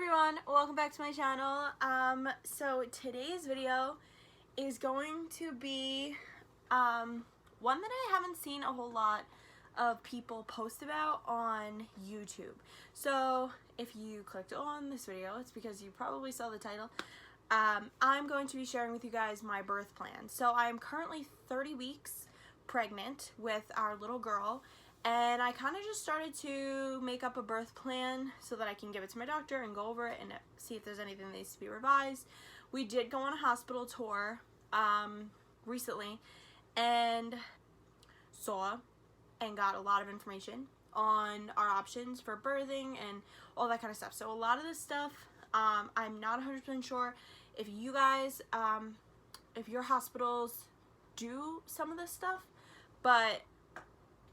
everyone, welcome back to my channel. So today's video is going to be one that I haven't seen a whole lot of people post about on YouTube. So if you clicked on this video, it's because you probably saw the title. I'm going to be sharing with you guys my birth plan. So I'm currently 30 weeks pregnant with our little girl, and I kind of just started to make up a birth plan so that I can give it to my doctor and go over it and see if there's anything that needs to be revised. We did go on a hospital tour recently and saw and got a lot of information on our options for birthing and all that kind of stuff. So a lot of this stuff, I'm not 100% sure if you guys, if your hospitals do some of this stuff, but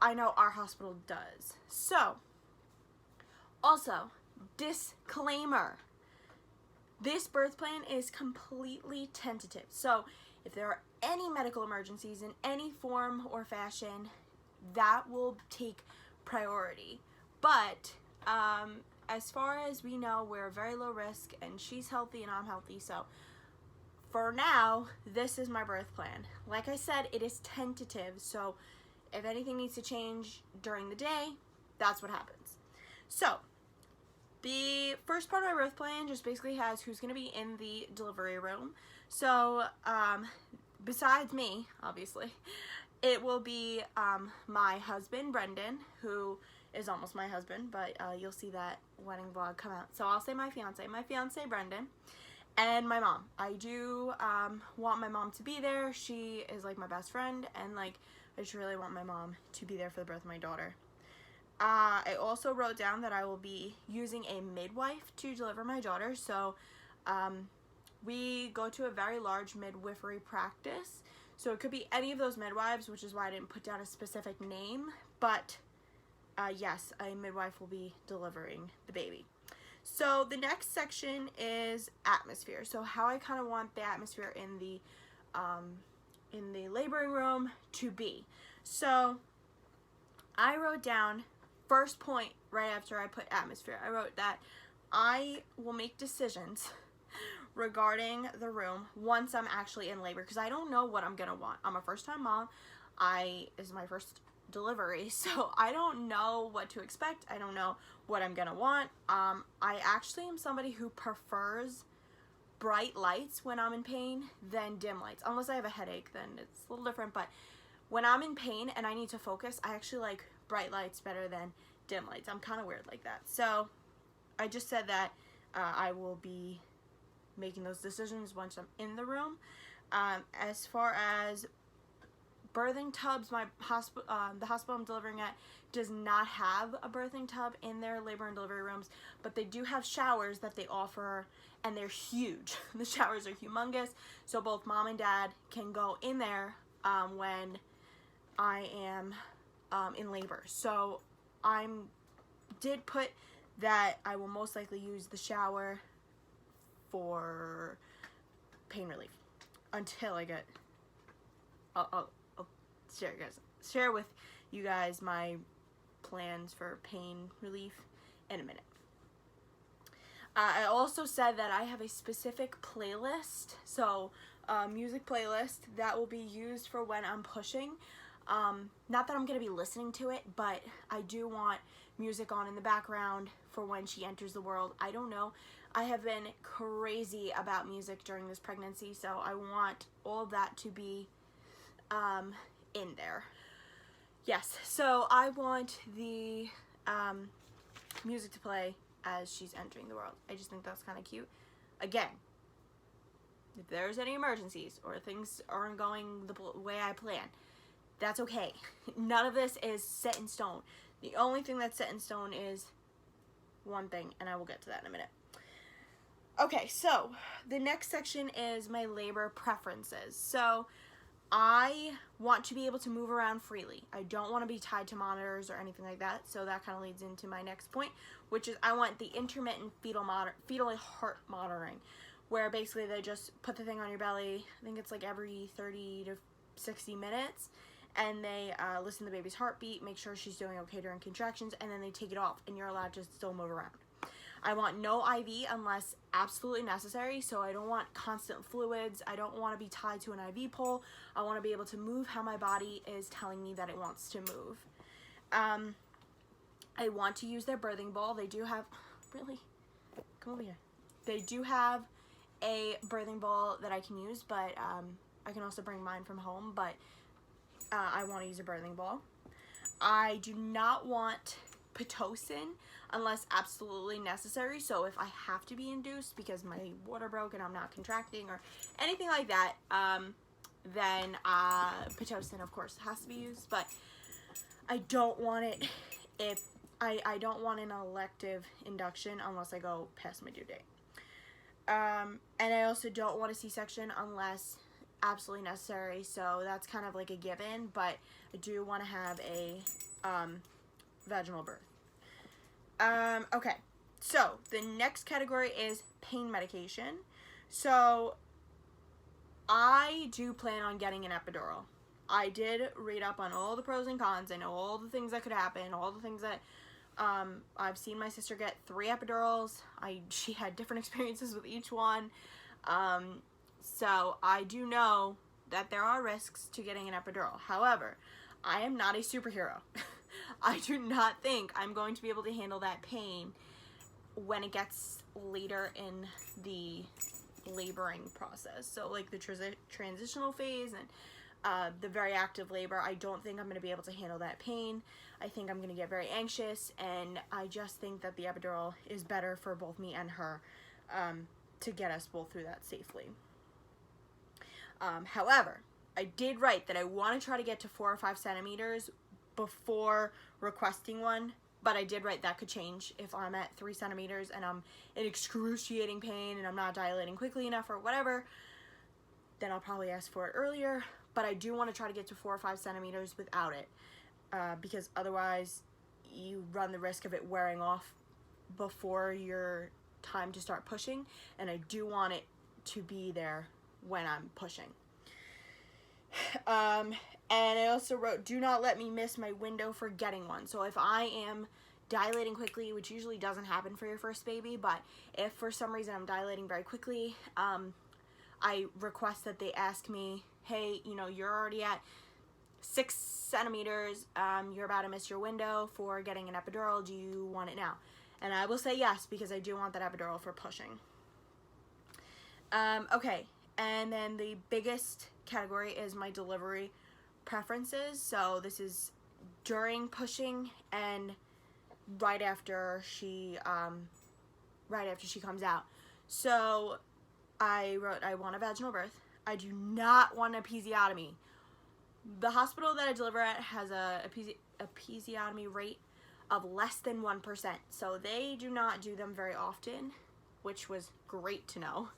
I know our hospital does. So, also, disclaimer, this birth plan is completely tentative. So, if there are any medical emergencies in any form or fashion, that will take priority. But, as far as we know, we're very low risk, and she's healthy and I'm healthy, so for now, this is my birth plan. Like I said, it is tentative, so if anything needs to change during the day, that's what happens. So, the first part of my birth plan just basically has who's going to be in the delivery room. So, besides me, obviously, it will be my husband, Brendan, who is almost my husband, but you'll see that wedding vlog come out. So, I'll say my fiance, Brendan, and my mom. I do want my mom to be there. She is like my best friend, and like I just really want my mom to be there for the birth of my daughter. I also wrote down that I will be using a midwife to deliver my daughter. So we go to a very large midwifery practice. So it could be any of those midwives, which is why I didn't put down a specific name. But yes, a midwife will be delivering the baby. So the next section is atmosphere. So how I kind of want the atmosphere in the laboring room to be. So I wrote down, first point right after I put atmosphere, I wrote that I will make decisions regarding the room once I'm actually in labor, because I don't know what I'm gonna want. I'm a first-time mom. This is my first delivery, so I don't know what to expect. I don't know what I'm gonna want. I actually am somebody who prefers bright lights when I'm in pain than dim lights. Unless I have a headache, then it's a little different, but when I'm in pain and I need to focus, I actually like bright lights better than dim lights. I'm kind of weird like that. So I just said that I will be making those decisions once I'm in the room. As far as birthing tubs, the hospital I'm delivering at does not have a birthing tub in their labor and delivery rooms, but they do have showers that they offer, and they're huge. The showers are humongous, so both mom and dad can go in there when I am in labor. So I did put that I will most likely use the shower for pain relief until I get I'll share with you guys my plans for pain relief in a minute. I also said that I have a specific playlist, so music playlist that will be used for when I'm pushing. Not that I'm going to be listening to it, but I do want music on in the background for when she enters the world. I don't know. I have been crazy about music during this pregnancy, so I want all of that to be in there. Yes, so I want the music to play as she's entering the world. I just think that's kind of cute. Again, if there's any emergencies or things aren't going the way I plan, that's okay. None of this is set in stone. The only thing that's set in stone is one thing, and I will get to that in a minute. Okay, so the next section is my labor preferences. So I want to be able to move around freely. I don't want to be tied to monitors or anything like that. So that kind of leads into my next point, which is I want the intermittent fetal heart monitoring, where basically they just put the thing on your belly. I think it's like every 30 to 60 minutes, and they listen to the baby's heartbeat, make sure she's doing okay during contractions, and then they take it off, and you're allowed to still move around. I want no IV unless absolutely necessary, so I don't want constant fluids. I don't want to be tied to an IV pole. I want to be able to move how my body is telling me that it wants to move. I want to use their birthing ball. They do have, really? Come over here. They do have a birthing ball that I can use, but I can also bring mine from home, but I want to use a birthing ball. I do not want Pitocin unless absolutely necessary. So if I have to be induced because my water broke and I'm not contracting or anything like that, then Pitocin of course has to be used. But I don't want it if I don't want an elective induction unless I go past my due date. And I also don't want a C-section unless absolutely necessary, so that's kind of like a given, but I do want to have a vaginal birth. Okay, so the next category is pain medication. So I do plan on getting an epidural. I did read up on all the pros and cons. I know all the things that could happen, all the things that I've seen my sister get 3 epidurals. She had different experiences with each one. So I do know that there are risks to getting an epidural. However, I am not a superhero. I do not think I'm going to be able to handle that pain when it gets later in the laboring process. So like the transitional phase and the very active labor, I don't think I'm going to be able to handle that pain. I think I'm going to get very anxious, and I just think that the epidural is better for both me and her to get us both through that safely. However, I did write that I want to try to get to 4 or 5 centimeters before requesting one, but I did write that could change if I'm at 3 centimeters and I'm in excruciating pain and I'm not dilating quickly enough or whatever, then I'll probably ask for it earlier. But I do want to try to get to 4 or 5 centimeters without it, because otherwise you run the risk of it wearing off before your time to start pushing, and I do want it to be there when I'm pushing. And I also wrote, do not let me miss my window for getting one. So if I am dilating quickly, which usually doesn't happen for your first baby, but if for some reason I'm dilating very quickly, I request that they ask me, hey, you know, you're already at 6 centimeters, you're about to miss your window for getting an epidural, do you want it now? And I will say yes, because I do want that epidural for pushing. Okay, and then the biggest category is my delivery preferences. So this is during pushing and right after she comes out. So I wrote, I want a vaginal birth. I do not want an episiotomy. The hospital that I deliver at has a episiotomy rate of less than 1%. So they do not do them very often, which was great to know.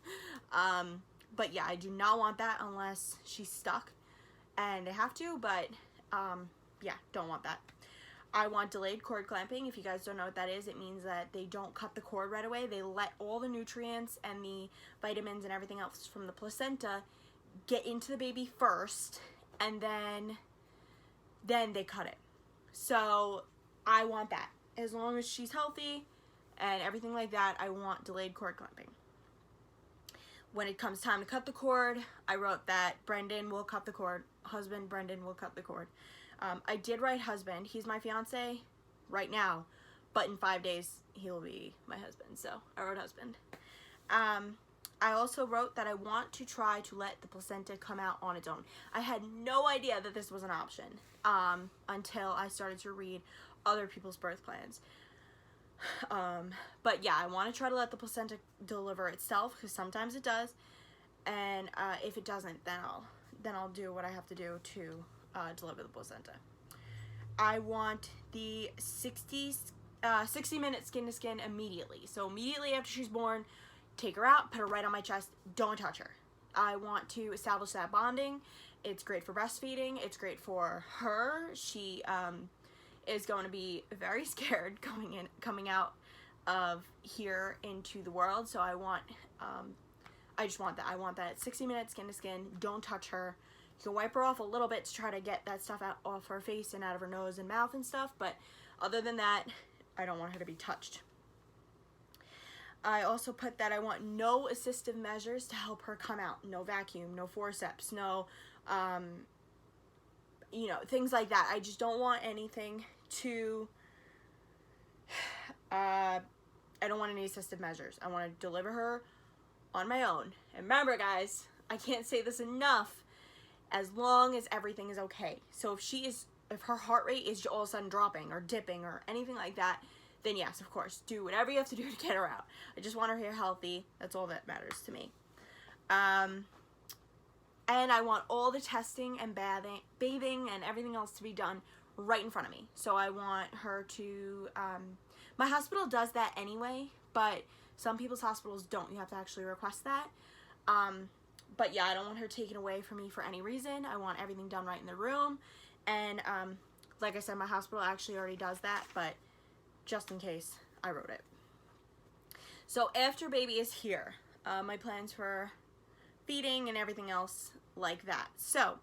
But yeah, I do not want that unless she's stuck and I have to, but yeah, don't want that. I want delayed cord clamping. If you guys don't know what that is, it means that they don't cut the cord right away. They let all the nutrients and the vitamins and everything else from the placenta get into the baby first, and then they cut it. So I want that. As long as she's healthy and everything like that, I want delayed cord clamping. When it comes time to cut the cord, I wrote that Brendan will cut the cord. Husband, Brendan will cut the cord. I did write husband. He's my fiance right now, but in 5 days he will be my husband. So I wrote husband. I also wrote that I want to try to let the placenta come out on its own. I had no idea that this was an option until I started to read other people's birth plans. But yeah, I want to try to let the placenta deliver itself, because sometimes it does, and if it doesn't, then I'll do what I have to do to deliver the placenta. I want the 60-minute skin to skin immediately. So immediately after she's born, take her out, put her right on my chest, don't touch her. I want to establish that bonding. It's great for breastfeeding. It's great for her. She is going to be very scared coming out of here into the world. So I just want that. I want that 60-minute skin to skin. Don't touch her. You can wipe her off a little bit to try to get that stuff out off her face and out of her nose and mouth and stuff, but other than that, I don't want her to be touched. I also put that I want no assistive measures to help her come out. No vacuum, no forceps, no, you know, things like that. I just don't want anything to, I don't want any assistive measures. I want to deliver her on my own. And remember, guys, I can't say this enough, as long as everything is okay. So if her heart rate is all of a sudden dropping or dipping or anything like that, then yes, of course, do whatever you have to do to get her out. I just want her here healthy. That's all that matters to me. And I want all the testing and bathing and everything else to be done right in front of me. So I want her to, my hospital does that anyway, but some people's hospitals don't. You have to actually request that. But yeah, I don't want her taken away from me for any reason. I want everything done right in the room. And like I said, my hospital actually already does that, but just in case, I wrote it. So after baby is here, my plans for feeding and everything else like that. So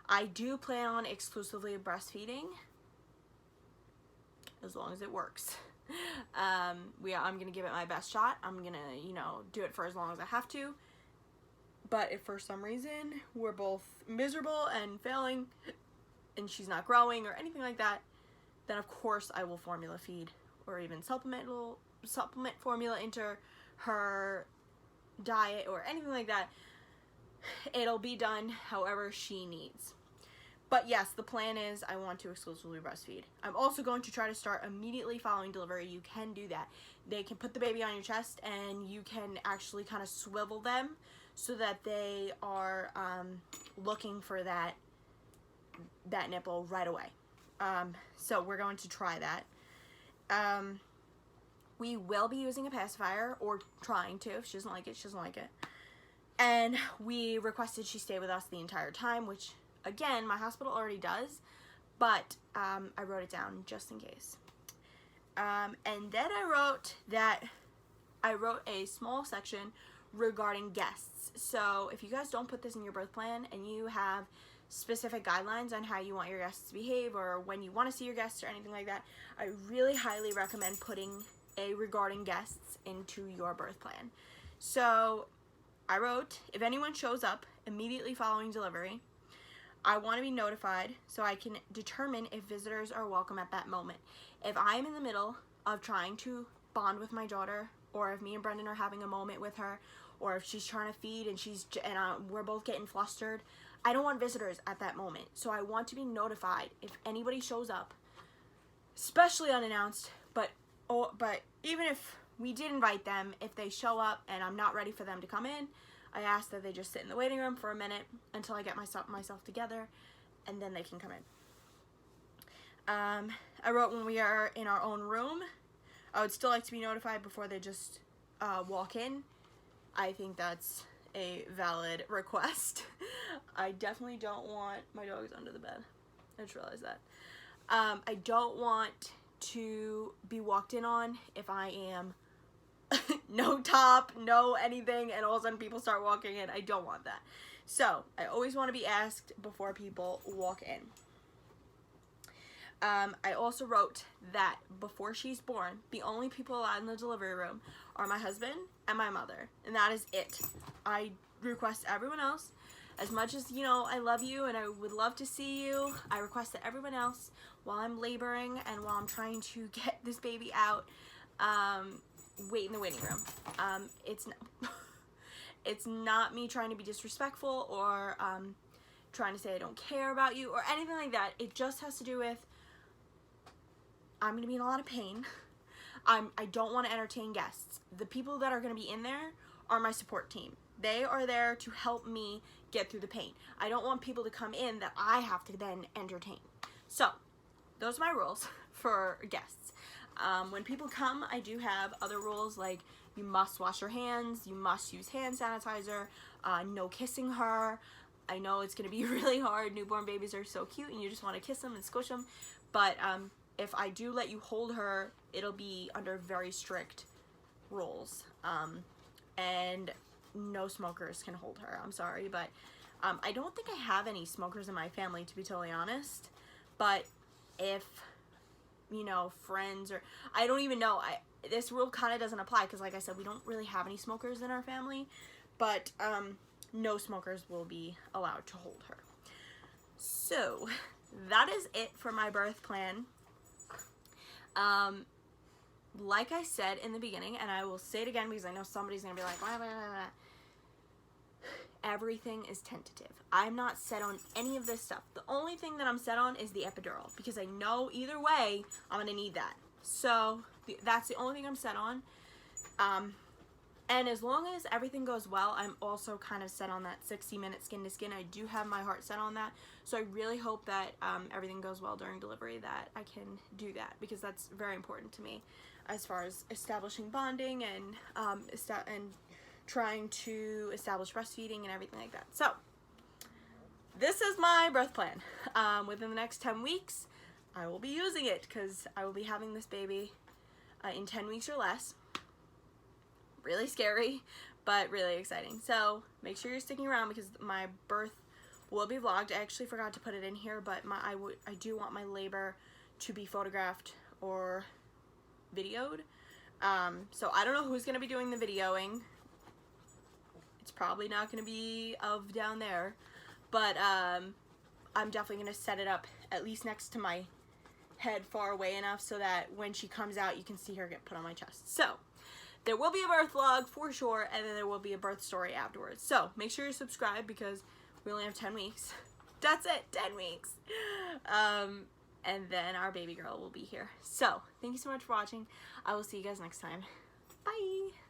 I do plan on exclusively breastfeeding, as long as it works. I'm gonna give it my best shot. I'm gonna, you know, do it for as long as I have to. But if for some reason we're both miserable and failing and she's not growing or anything like that, then of course I will formula feed or even supplement formula into her diet or anything like that. It'll be done however she needs. But yes, the plan is I want to exclusively breastfeed. I'm also going to try to start immediately following delivery. You can do that. They can put the baby on your chest and you can actually kind of swivel them so that they are looking for that nipple right away. So we're going to try that. We will be using a pacifier, or trying to. If she doesn't like it, she doesn't like it. And we requested she stay with us the entire time, which, again, my hospital already does, but I wrote it down just in case. And then I wrote a small section regarding guests. So if you guys don't put this in your birth plan and you have specific guidelines on how you want your guests to behave or when you want to see your guests or anything like that, I really highly recommend putting a regarding guests into your birth plan. So I wrote, if anyone shows up immediately following delivery, I want to be notified so I can determine if visitors are welcome at that moment. If I'm in the middle of trying to bond with my daughter, or if me and Brendan are having a moment with her, or if she's trying to feed and we're both getting flustered, I don't want visitors at that moment. So I want to be notified if anybody shows up, especially unannounced, but even if we did invite them, if they show up and I'm not ready for them to come in, I ask that they just sit in the waiting room for a minute until I get myself together, and then they can come in. I wrote, when we are in our own room, I would still like to be notified before they just walk in. I think that's a valid request. I definitely don't want my dog's under the bed. I just realized that. I don't want to be walked in on if I am no top, no anything, and all of a sudden people start walking in. I don't want that. So I always want to be asked before people walk in. I also wrote that before she's born, the only people allowed in the delivery room are my husband and my mother, and that is it. I request everyone else, as much as, you know, I love you and I would love to see you, I request that everyone else, while I'm laboring and while I'm trying to get this baby out, wait in the waiting room. It's not me trying to be disrespectful or trying to say I don't care about you or anything like that. It just has to do with, I'm going to be in a lot of pain. I don't want to entertain guests. The people that are going to be in there are my support team. They are there to help me get through the pain. I don't want people to come in that I have to then entertain. So, those are my rules for guests. When people come, I do have other rules, like you must wash your hands, you must use hand sanitizer, no kissing her. I know it's going to be really hard. Newborn babies are so cute and you just want to kiss them and squish them. But if I do let you hold her, it'll be under very strict rules. And no smokers can hold her. I'm sorry, but I don't think I have any smokers in my family, to be totally honest. But if, you know, friends or, I don't even know, this rule kind of doesn't apply because, like I said, we don't really have any smokers in our family, but no smokers will be allowed to hold her. So that is it for my birth plan. Like I said in the beginning, and I will say it again because I know somebody's gonna be like, blah, blah, blah, blah. Everything is tentative. I'm not set on any of this stuff. The only thing that I'm set on is the epidural because I know either way I'm gonna need that. So that's the only thing I'm set on. And as long as everything goes well, I'm also kind of set on that 60-minute skin to skin. I do have my heart set on that. So I really hope that everything goes well during delivery, that I can do that because that's very important to me as far as establishing bonding and trying to establish breastfeeding and everything like that. So this is my birth plan. Within the next 10 weeks, I will be using it because I will be having this baby in 10 weeks or less. Really scary, but really exciting. So make sure you're sticking around because my birth will be vlogged. I actually forgot to put it in here, but I do want my labor to be photographed or videoed. So I don't know who's gonna be doing the videoing. It's probably not gonna be of down there, but I'm definitely gonna set it up at least next to my head, far away enough so that when she comes out you can see her get put on my chest. So there will be a birth vlog for sure, and then there will be a birth story afterwards. So make sure you subscribe because we only have 10 weeks. That's it, 10 weeks. And then our baby girl will be here. So thank you so much for watching. I will see you guys next time. Bye.